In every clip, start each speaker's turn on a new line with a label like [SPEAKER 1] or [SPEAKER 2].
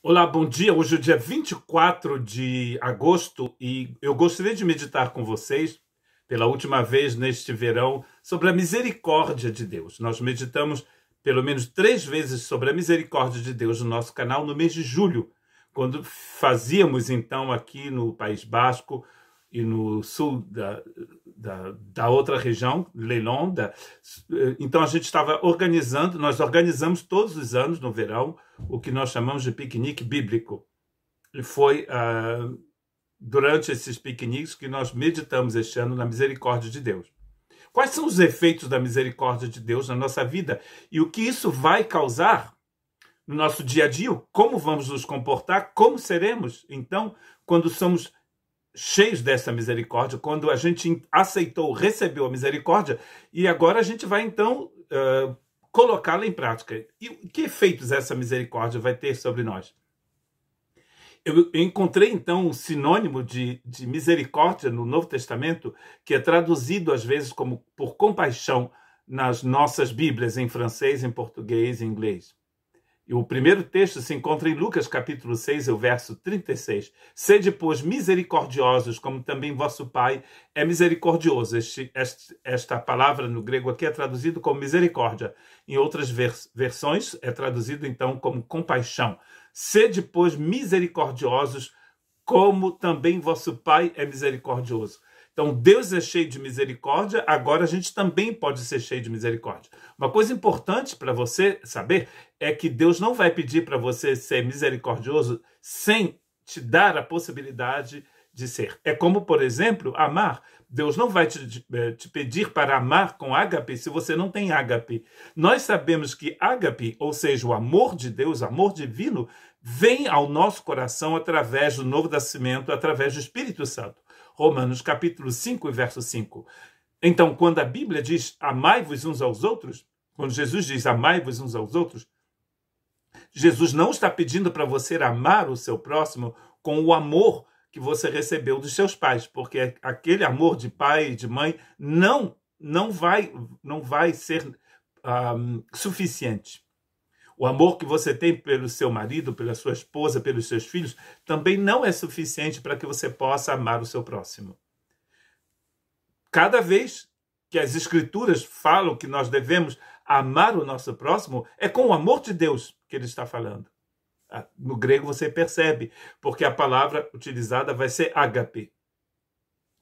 [SPEAKER 1] Olá, bom dia. Hoje é o dia 24 de agosto e eu gostaria de meditar com vocês, pela última vez neste verão, sobre a misericórdia de Deus. Nós meditamos pelo menos 3 vezes sobre a misericórdia de Deus no nosso canal no mês de julho, quando fazíamos então aqui no País Basco e no sul da outra região, Leilonda. Então a gente estava organizando, nós organizamos todos os anos no verão o que nós chamamos de piquenique bíblico. E foi durante esses piqueniques que nós meditamos este ano na misericórdia de Deus. Quais são os efeitos da misericórdia de Deus na nossa vida e o que isso vai causar no nosso dia a dia? Como vamos nos comportar? Como seremos, então, quando somos cheios dessa misericórdia, quando a gente aceitou, recebeu a misericórdia e agora a gente vai, então, colocá-la em prática. E que efeitos essa misericórdia vai ter sobre nós? Eu encontrei, então, um sinônimo de misericórdia no Novo Testamento, que é traduzido, às vezes, como por compaixão nas nossas Bíblias, em francês, em português e em inglês. E o primeiro texto se encontra em Lucas, capítulo 6, o verso 36. Sede, pois, misericordiosos, como também vosso Pai é misericordioso. Esta palavra no grego aqui é traduzido como misericórdia. Em outras versões é traduzido, então, como compaixão. Sede, pois, misericordiosos, como também vosso Pai é misericordioso. Então, Deus é cheio de misericórdia, agora a gente também pode ser cheio de misericórdia. Uma coisa importante para você saber é que Deus não vai pedir para você ser misericordioso sem te dar a possibilidade de ser. É como, por exemplo, amar. Deus não vai te pedir para amar com ágape se você não tem ágape. Nós sabemos que ágape, ou seja, o amor de Deus, o amor divino, vem ao nosso coração através do novo nascimento, através do Espírito Santo. Romanos capítulo 5 e verso 5. Então, quando a Bíblia diz amai-vos uns aos outros, quando Jesus diz amai-vos uns aos outros, Jesus não está pedindo para você amar o seu próximo com o amor que você recebeu dos seus pais, porque aquele amor de pai e de mãe não vai ser suficiente. O amor que você tem pelo seu marido, pela sua esposa, pelos seus filhos, também não é suficiente para que você possa amar o seu próximo. Cada vez que as Escrituras falam que nós devemos amar o nosso próximo, é com o amor de Deus que ele está falando. No grego você percebe, porque a palavra utilizada vai ser ágape.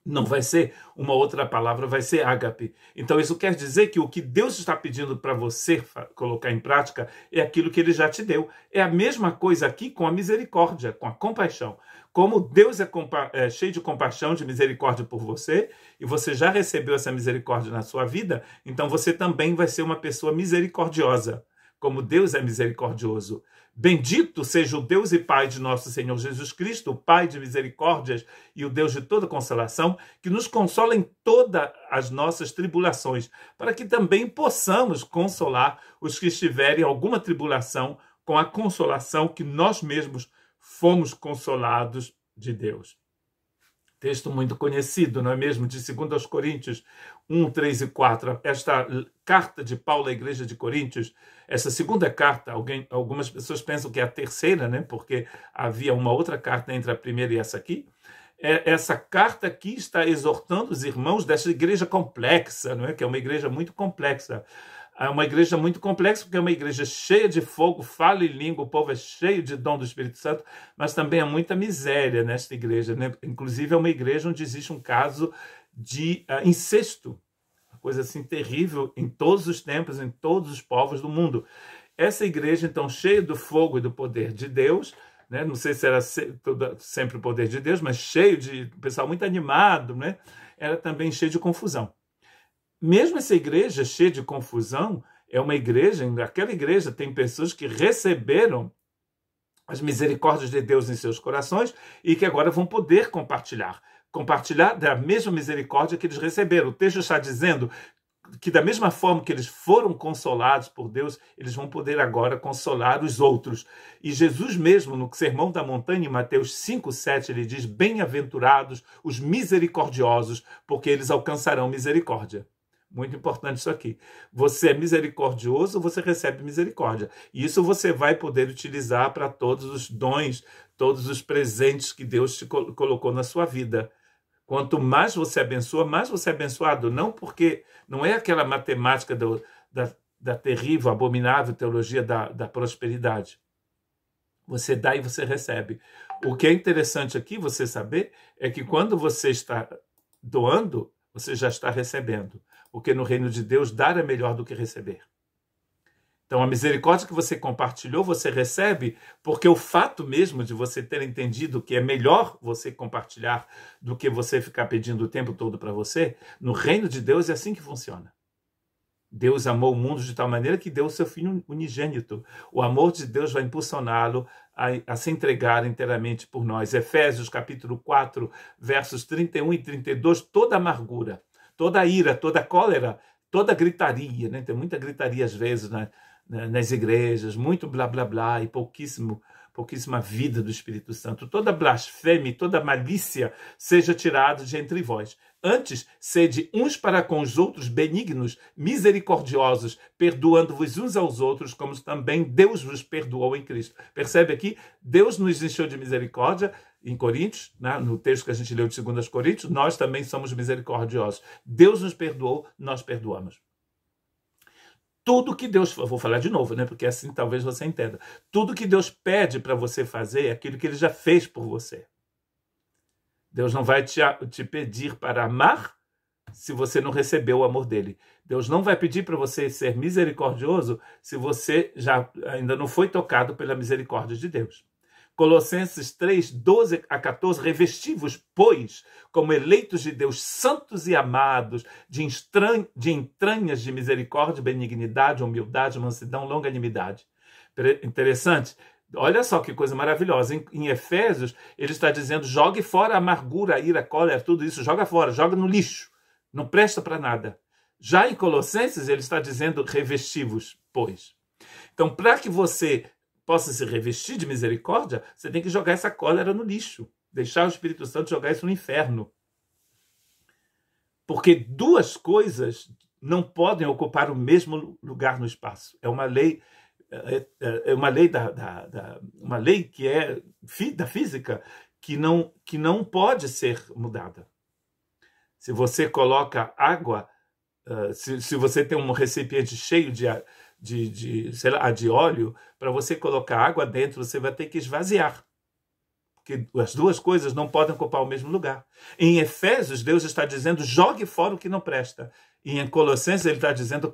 [SPEAKER 1] Não vai ser uma outra palavra, vai ser ágape. Então isso quer dizer que o que Deus está pedindo para você colocar em prática é aquilo que ele já te deu. É a mesma coisa aqui com a misericórdia, com a compaixão. Como Deus é cheio de compaixão, de misericórdia por você, e você já recebeu essa misericórdia na sua vida, então você também vai ser uma pessoa misericordiosa, como Deus é misericordioso. Bendito seja o Deus e Pai de nosso Senhor Jesus Cristo, o Pai de misericórdias e o Deus de toda consolação, que nos consola em todas as nossas tribulações, para que também possamos consolar os que estiverem em alguma tribulação com a consolação que nós mesmos fomos consolados de Deus. Texto muito conhecido, não é mesmo? De 2 Coríntios 1, 3 e 4. Esta carta de Paulo à igreja de Coríntios, essa segunda carta, algumas pessoas pensam que é a terceira, né? Porque havia uma outra carta entre a primeira e essa aqui. Essa carta aqui está exortando os irmãos dessa igreja complexa, não é? Que é uma igreja muito complexa. É uma igreja muito complexa, porque é uma igreja cheia de fogo, fala em língua, o povo é cheio de dom do Espírito Santo, mas também há muita miséria nesta igreja, né? Inclusive é uma igreja onde existe um caso de incesto, uma coisa assim terrível em todos os tempos, em todos os povos do mundo. Essa igreja, então, cheia do fogo e do poder de Deus, né? Não sei se era sempre o poder de Deus, mas cheio de pessoal muito animado, né? Era também cheio de confusão. Mesmo essa igreja cheia de confusão, é uma igreja, aquela igreja tem pessoas que receberam as misericórdias de Deus em seus corações e que agora vão poder compartilhar da mesma misericórdia que eles receberam. O texto está dizendo que da mesma forma que eles foram consolados por Deus, eles vão poder agora consolar os outros. E Jesus mesmo, no Sermão da Montanha, em Mateus 5, 7, ele diz: bem-aventurados os misericordiosos, porque eles alcançarão misericórdia. Muito importante isso aqui. Você é misericordioso, você recebe misericórdia. E isso você vai poder utilizar para todos os dons, todos os presentes que Deus te colocou na sua vida. Quanto mais você abençoa, mais você é abençoado. Não é aquela matemática da terrível, abominável teologia da prosperidade. Você dá e você recebe. O que é interessante aqui, você saber, é que quando você está doando, você já está recebendo. Porque no reino de Deus, dar é melhor do que receber. Então, a misericórdia que você compartilhou, você recebe, porque o fato mesmo de você ter entendido que é melhor você compartilhar do que você ficar pedindo o tempo todo para você, no reino de Deus é assim que funciona. Deus amou o mundo de tal maneira que deu o seu Filho unigênito. O amor de Deus vai impulsioná-lo a se entregar inteiramente por nós. Efésios capítulo 4, versos 31 e 32, toda amargura, toda ira, toda cólera, toda gritaria, né? Tem muita gritaria às vezes nas igrejas, muito blá blá blá e pouquíssima vida do Espírito Santo. Toda blasfêmia, toda malícia seja tirada de entre vós. Antes, sede uns para com os outros benignos, misericordiosos, perdoando-vos uns aos outros, como também Deus vos perdoou em Cristo. Percebe aqui? Deus nos encheu de misericórdia em Coríntios, né? No texto que a gente leu de 2 Coríntios, nós também somos misericordiosos. Deus nos perdoou, nós perdoamos. Tudo que Deus... Vou falar de novo, né? Porque assim talvez você entenda. Tudo que Deus pede para você fazer é aquilo que Ele já fez por você. Deus não vai te pedir para amar se você não recebeu o amor dele. Deus não vai pedir para você ser misericordioso se você ainda não foi tocado pela misericórdia de Deus. Colossenses 3, 12 a 14, revesti-vos, pois, como eleitos de Deus, santos e amados, de entranhas de misericórdia, benignidade, humildade, mansidão, longanimidade. Interessante. Olha só que coisa maravilhosa. Em Efésios, ele está dizendo, jogue fora a amargura, a ira, a cólera, tudo isso, joga fora, joga no lixo. Não presta para nada. Já em Colossenses, ele está dizendo, revesti-vos, pois. Então, para que você possa se revestir de misericórdia, você tem que jogar essa cólera no lixo. Deixar o Espírito Santo jogar isso no inferno. Porque duas coisas não podem ocupar o mesmo lugar no espaço. É uma lei... É uma lei que é da física que não pode ser mudada. Se você coloca água, se você tem um recipiente cheio de óleo, para você colocar água dentro, você vai ter que esvaziar. Porque as duas coisas não podem ocupar o mesmo lugar. Em Efésios, Deus está dizendo, jogue fora o que não presta. E em Colossenses ele está dizendo,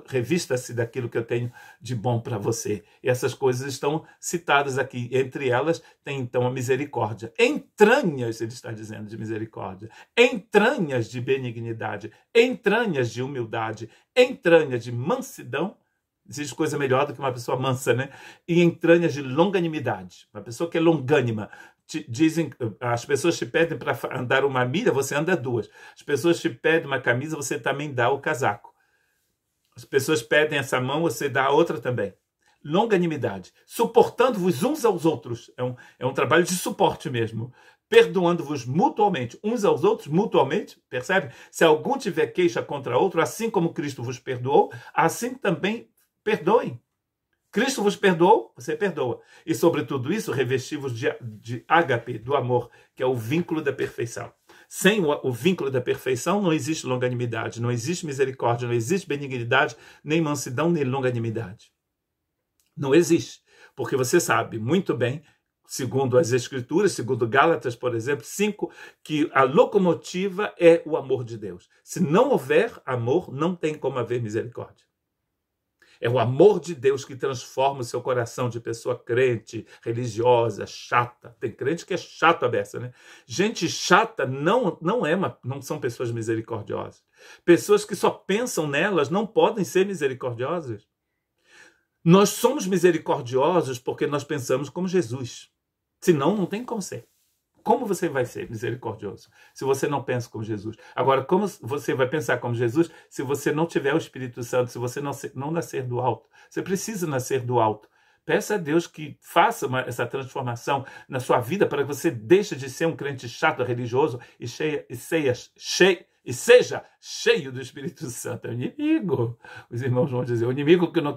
[SPEAKER 1] revista-se daquilo que eu tenho de bom para você. E essas coisas estão citadas aqui. Entre elas tem então a misericórdia. Entranhas, ele está dizendo, de misericórdia. Entranhas de benignidade. Entranhas de humildade. Entranhas de mansidão. Existe coisa melhor do que uma pessoa mansa, né? E entranhas de longanimidade. Uma pessoa que é longânima. As pessoas te pedem para andar uma milha, você anda duas. As pessoas te pedem uma camisa, você também dá o casaco. As pessoas pedem essa mão, você dá a outra também. Longanimidade. Suportando-vos uns aos outros. É um trabalho de suporte mesmo. Perdoando-vos mutuamente, uns aos outros, mutuamente, percebe? Se algum tiver queixa contra outro, assim como Cristo vos perdoou, assim também perdoem. Cristo vos perdoou, você perdoa. E sobre tudo isso, revesti-vos de ágape, do amor, que é o vínculo da perfeição. Sem o vínculo da perfeição não existe longanimidade, não existe misericórdia, não existe benignidade, nem mansidão, nem longanimidade. Não existe. Porque você sabe muito bem, segundo as Escrituras, segundo Gálatas, por exemplo, 5, que a locomotiva é o amor de Deus. Se não houver amor, não tem como haver misericórdia. É o amor de Deus que transforma o seu coração de pessoa crente, religiosa, chata. Tem crente que é chato a beça, né? Gente chata não são pessoas misericordiosas. Pessoas que só pensam nelas não podem ser misericordiosas. Nós somos misericordiosos porque nós pensamos como Jesus. Senão, não tem como ser. Como você vai ser misericordioso se você não pensa como Jesus? Agora, como você vai pensar como Jesus se você não tiver o Espírito Santo, se você não nascer do alto? Você precisa nascer do alto. Peça a Deus que faça essa transformação na sua vida para que você deixe de ser um crente chato, religioso e e seja cheio do Espírito Santo. É o inimigo. Os irmãos vão dizer, o inimigo que não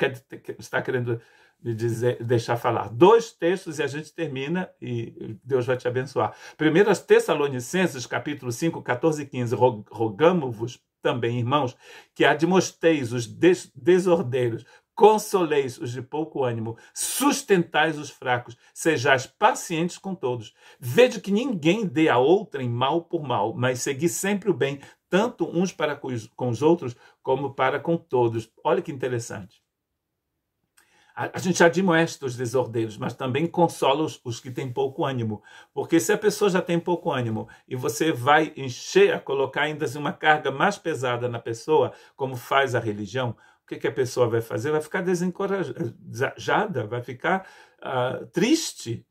[SPEAKER 1] está querendo me deixar falar. 2 textos e a gente termina e Deus vai te abençoar. 1 Tessalonicenses, capítulo 5, 14 e 15. Rogamo-vos também, irmãos, que admoesteis os desordeiros, consoleis os de pouco ânimo, sustentais os fracos, sejais pacientes com todos. Vede que ninguém dê a outrem mal por mal, mas segui sempre o bem, tanto uns para com os outros, como para com todos. Olha que interessante. A gente admoesta os desordeiros, mas também consola os que têm pouco ânimo. Porque se a pessoa já tem pouco ânimo e você vai colocar ainda uma carga mais pesada na pessoa, como faz a religião, o que a pessoa vai fazer? Vai ficar desencorajada, vai ficar triste.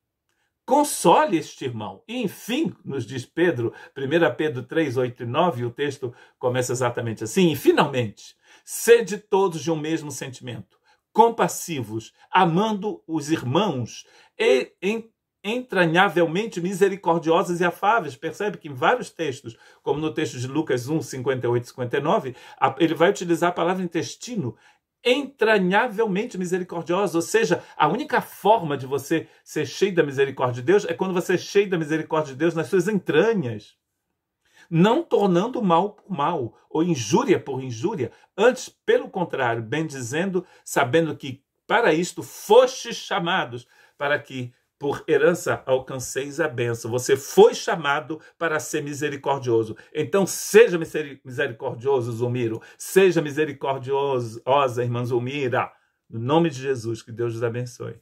[SPEAKER 1] Console este irmão. E, enfim, nos diz Pedro, 1 Pedro 3, 8 e 9, o texto começa exatamente assim, e finalmente, sede todos de um mesmo sentimento, compassivos, amando os irmãos e entranhavelmente misericordiosos e afáveis. Percebe que em vários textos, como no texto de Lucas 1, 58 e 59, ele vai utilizar a palavra intestino, entranhavelmente misericordiosa, ou seja, a única forma de você ser cheio da misericórdia de Deus é quando você é cheio da misericórdia de Deus nas suas entranhas, não tornando mal por mal, ou injúria por injúria, antes, pelo contrário, bem dizendo, sabendo que para isto fostes chamados, para que por herança alcanceis a bênção. Você foi chamado para ser misericordioso. Então seja misericordioso, Zulmiro. Seja misericordiosa, irmã Zulmira. No nome de Jesus, que Deus os abençoe.